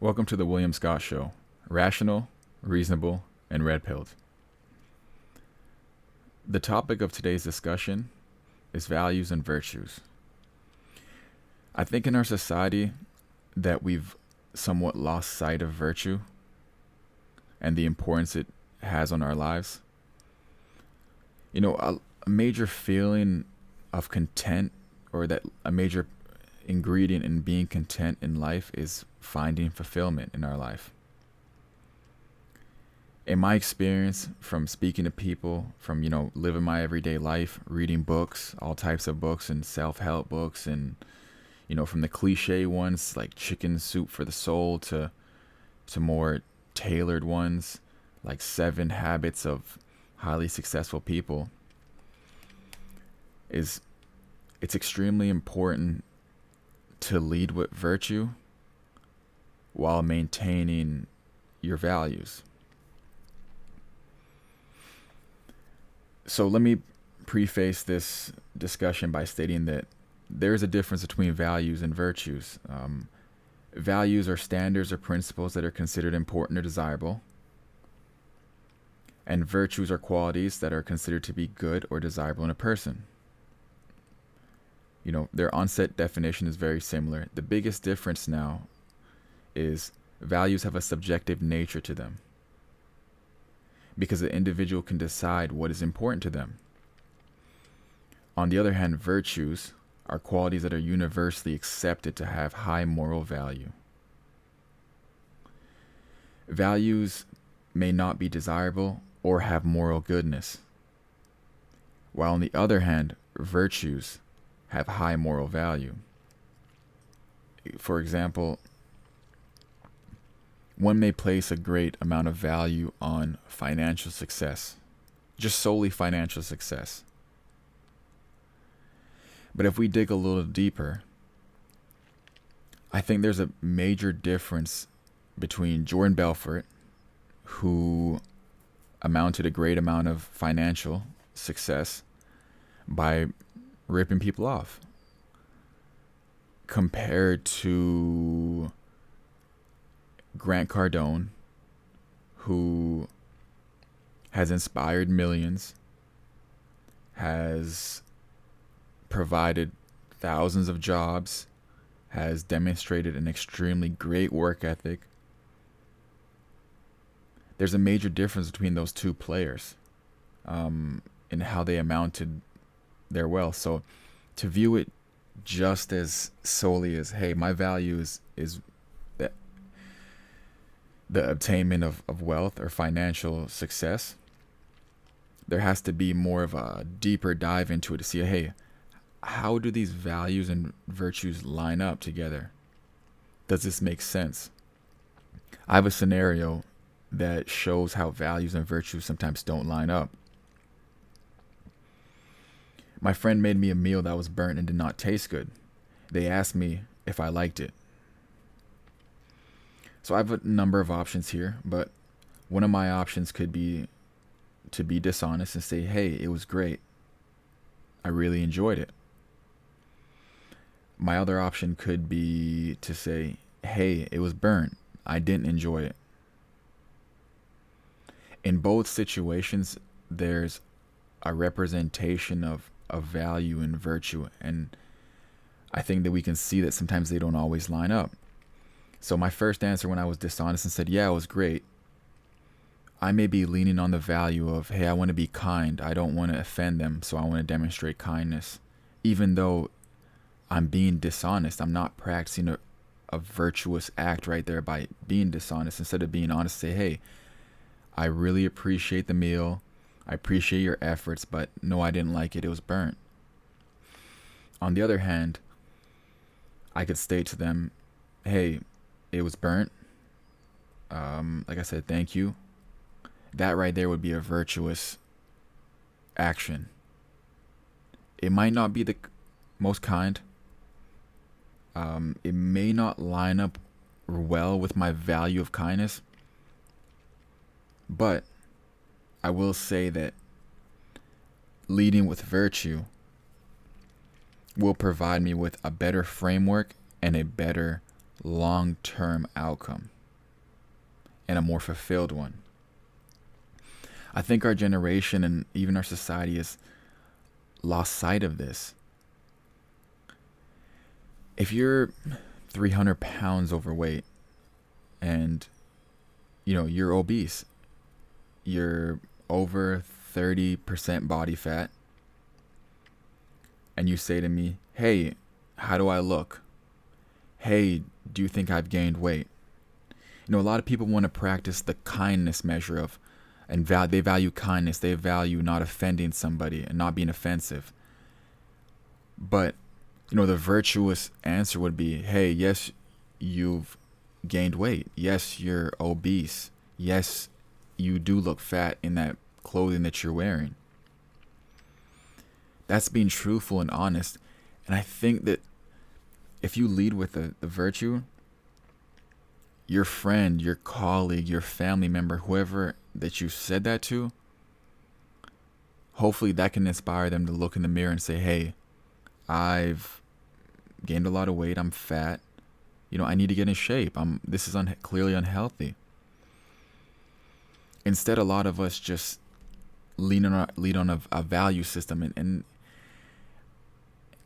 Welcome to the William Scott Show. Rational, reasonable, and red-pilled. The topic of today's discussion is values and virtues. I think in our society that we've somewhat lost sight of virtue and the importance it has on our lives. A major feeling of content, or that a major ingredient in being content in life, is finding fulfillment in our life. In my experience, from speaking to people, from living my everyday life, reading books, all types of books and self-help books, and from the cliche ones like Chicken Soup for the Soul to more tailored ones like 7 Habits of Highly Successful People, it's extremely important to lead with virtue while maintaining your values. So let me preface this discussion by stating that there is a difference between values and virtues. Values are standards or principles that are considered important or desirable, and virtues are qualities that are considered to be good or desirable in a person. Their onset definition is very similar. The biggest difference now is values have a subjective nature to them because the individual can decide what is important to them. On the other hand, virtues are qualities that are universally accepted to have high moral value. Values may not be desirable or have moral goodness, while on the other hand, virtues have high moral value. For example, one may place a great amount of value on financial success, just solely financial success. But if we dig a little deeper, I think there's a major difference between Jordan Belfort, who amounted a great amount of financial success by ripping people off, compared to Grant Cardone, who has inspired millions, has provided thousands of jobs, has demonstrated an extremely great work ethic. There's a major difference between those two players in how they amounted their wealth. So to view it just as solely as, hey, my value is the obtainment of wealth or financial success, there has to be more of a deeper dive into it to see, hey, how do these values and virtues line up together? Does this make sense? I have a scenario that shows how values and virtues sometimes don't line up. My friend made me a meal that was burnt and did not taste good. They asked me if I liked it. So I have a number of options here, but one of my options could be to be dishonest and say, hey, it was great. I really enjoyed it. My other option could be to say, hey, it was burnt. I didn't enjoy it. In both situations, there's a representation of value and virtue, and I think that we can see that sometimes they don't always line up. So my first answer when I was dishonest and said, yeah, it was great, I may be leaning on the value of, hey, I want to be kind. I don't want to offend them, so I want to demonstrate kindness. Even though I'm being dishonest, I'm not practicing a virtuous act right there by being dishonest. Instead of being honest, say, hey, I really appreciate the meal. I appreciate your efforts, but no, I didn't like it. It was burnt. On the other hand, I could state to them, hey, it was burnt. Like I said, thank you. That right there would be a virtuous action. It might not be the most kind. It may not line up well with my value of kindness, but I will say that leading with virtue will provide me with a better framework and a better long-term outcome. and a more fulfilled one. I think our generation and even our society has lost sight of this. If you're 300 pounds overweight and you're obese, you're over 30% body fat, and you say to me, "Hey, how do I look? Hey, do you think I've gained weight?" A lot of people want to practice the kindness measure of, and they value kindness. They value not offending somebody and not being offensive. But, the virtuous answer would be, "Hey, yes, you've gained weight. Yes, you're obese. Yes, you do look fat in that clothing that you're wearing." That's being truthful and honest. And I think that if you lead with the virtue, your friend, your colleague, your family member, whoever that you said that to, hopefully that can inspire them to look in the mirror and say, "Hey, I've gained a lot of weight. I'm fat. I need to get in shape. This is clearly unhealthy." Instead, a lot of us just lead on a value system. And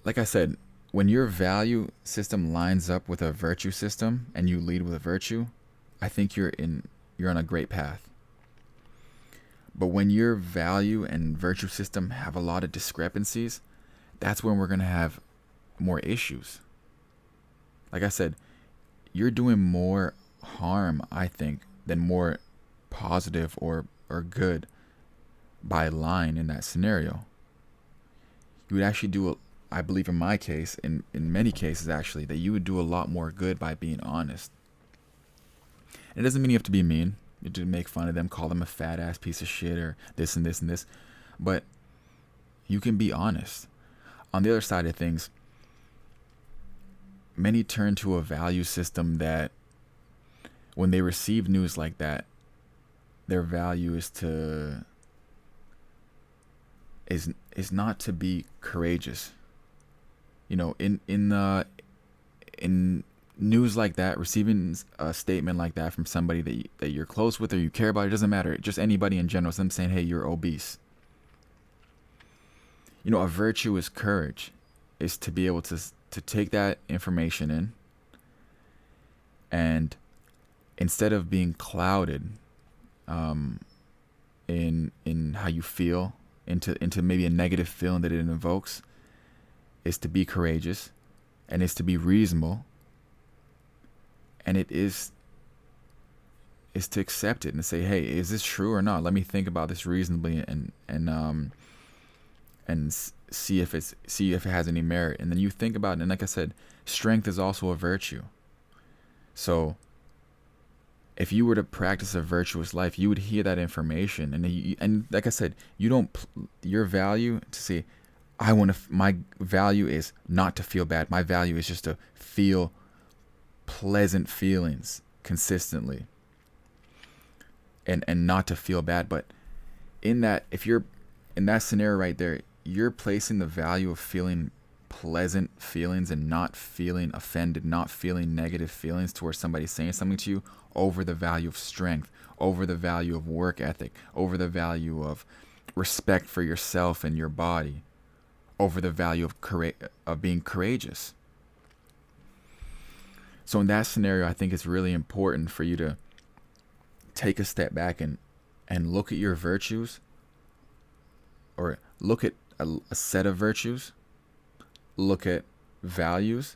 like I said, when your value system lines up with a virtue system and you lead with a virtue, I think you're on a great path. But when your value and virtue system have a lot of discrepancies, that's when we're going to have more issues. Like I said, you're doing more harm, I think, than more positive or good by lying in that scenario. You would actually I believe in my case, in many cases actually, that you would do a lot more good by being honest. And it doesn't mean you have to be mean. You have to make fun of them, call them a fat ass piece of shit or this and this and this. But you can be honest. On the other side of things, many turn to a value system that when they receive news like that, their value is not to be courageous. In news like that, receiving a statement like that from somebody that you're close with or you care about, it doesn't matter. Just anybody in general, them saying, "Hey, you're obese." A virtue is courage, is to be able to take that information in, and instead of being clouded in how you feel into maybe a negative feeling that it invokes, is to be courageous, and is to be reasonable, and it is to accept it and say, "Hey, is this true or not? Let me think about this reasonably and see if it has any merit." And then you think about it, and like I said, strength is also a virtue. So if you were to practice a virtuous life, you would hear that information, and like I said, your value to say, my value is not to feel bad. My value is just to feel pleasant feelings consistently, and not to feel bad. But if you're in that scenario right there, you're placing the value of feeling pleasant feelings and not feeling offended, not feeling negative feelings towards somebody saying something to you, over the value of strength, over the value of work ethic, over the value of respect for yourself and your body, over the value of being courageous. So in that scenario, I think it's really important for you to take a step back and look at your virtues, or look at a set of virtues, look at values,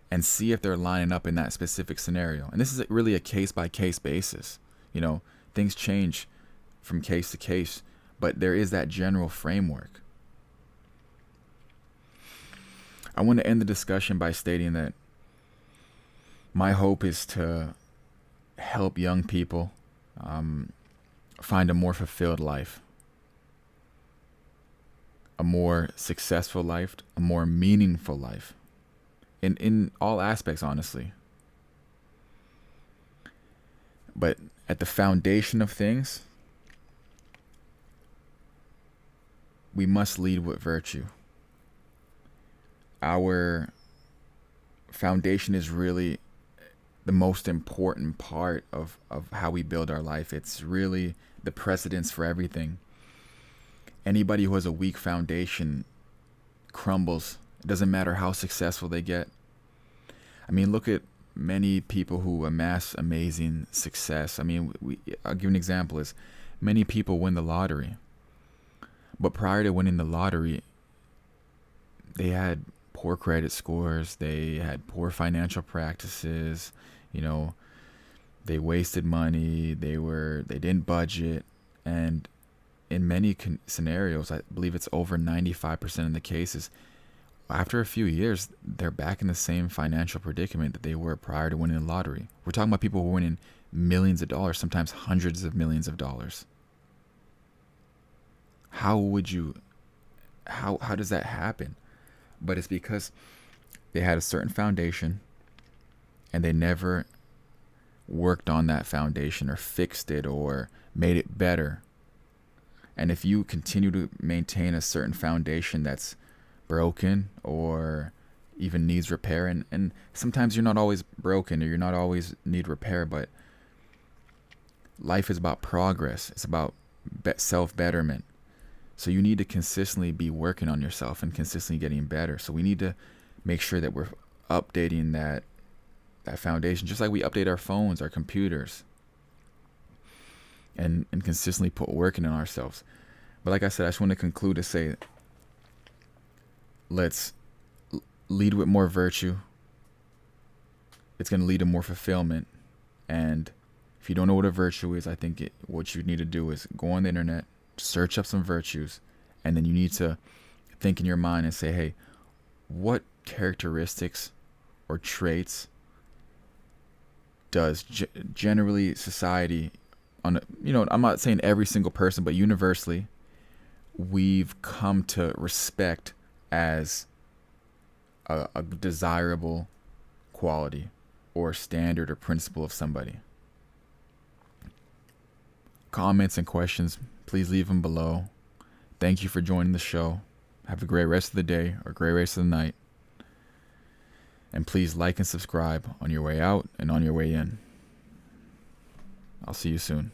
and see if they're lining up in that specific scenario. And this is really a case-by-case basis. Things change from case to case, but there is that general framework. I want to end the discussion by stating that my hope is to help young people find a more fulfilled life, a more successful life, a more meaningful life, in all aspects, honestly. But at the foundation of things, we must lead with virtue. Our foundation is really the most important part of how we build our life. It's really the precedence for everything. Anybody who has a weak foundation crumbles. It doesn't matter how successful they get. I mean, look at many people who amass amazing success. I mean, I'll give an example is many people win the lottery. But prior to winning the lottery, they had poor credit scores, they had poor financial practices, you know, they wasted money, they didn't budget, and in many scenarios, I believe it's over 95% of the cases, after a few years, they're back in the same financial predicament that they were prior to winning the lottery. We're talking about people who are winning millions of dollars, sometimes hundreds of millions of dollars. How would you, how does that happen? But it's because they had a certain foundation and they never worked on that foundation or fixed it or made it better. And if you continue to maintain a certain foundation that's broken or even needs repair, and sometimes you're not always broken or you're not always need repair, but life is about progress. It's about self-betterment. So you need to consistently be working on yourself and consistently getting better. So we need to make sure that we're updating that foundation, just like we update our phones, our computers, and consistently put working on ourselves. But like I said, I just want to conclude to say, let's lead with more virtue. It's going to lead to more fulfillment. And if you don't know what a virtue is, I think what you need to do is go on the internet, search up some virtues, and then you need to think in your mind and say, hey, what characteristics or traits does generally society I'm not saying every single person, but universally we've come to respect as a desirable quality or standard or principle of somebody. Comments and questions, please leave them below. Thank you for joining the show. Have a great rest of the day or great rest of the night. And please like and subscribe on your way out and on your way in. I'll see you soon.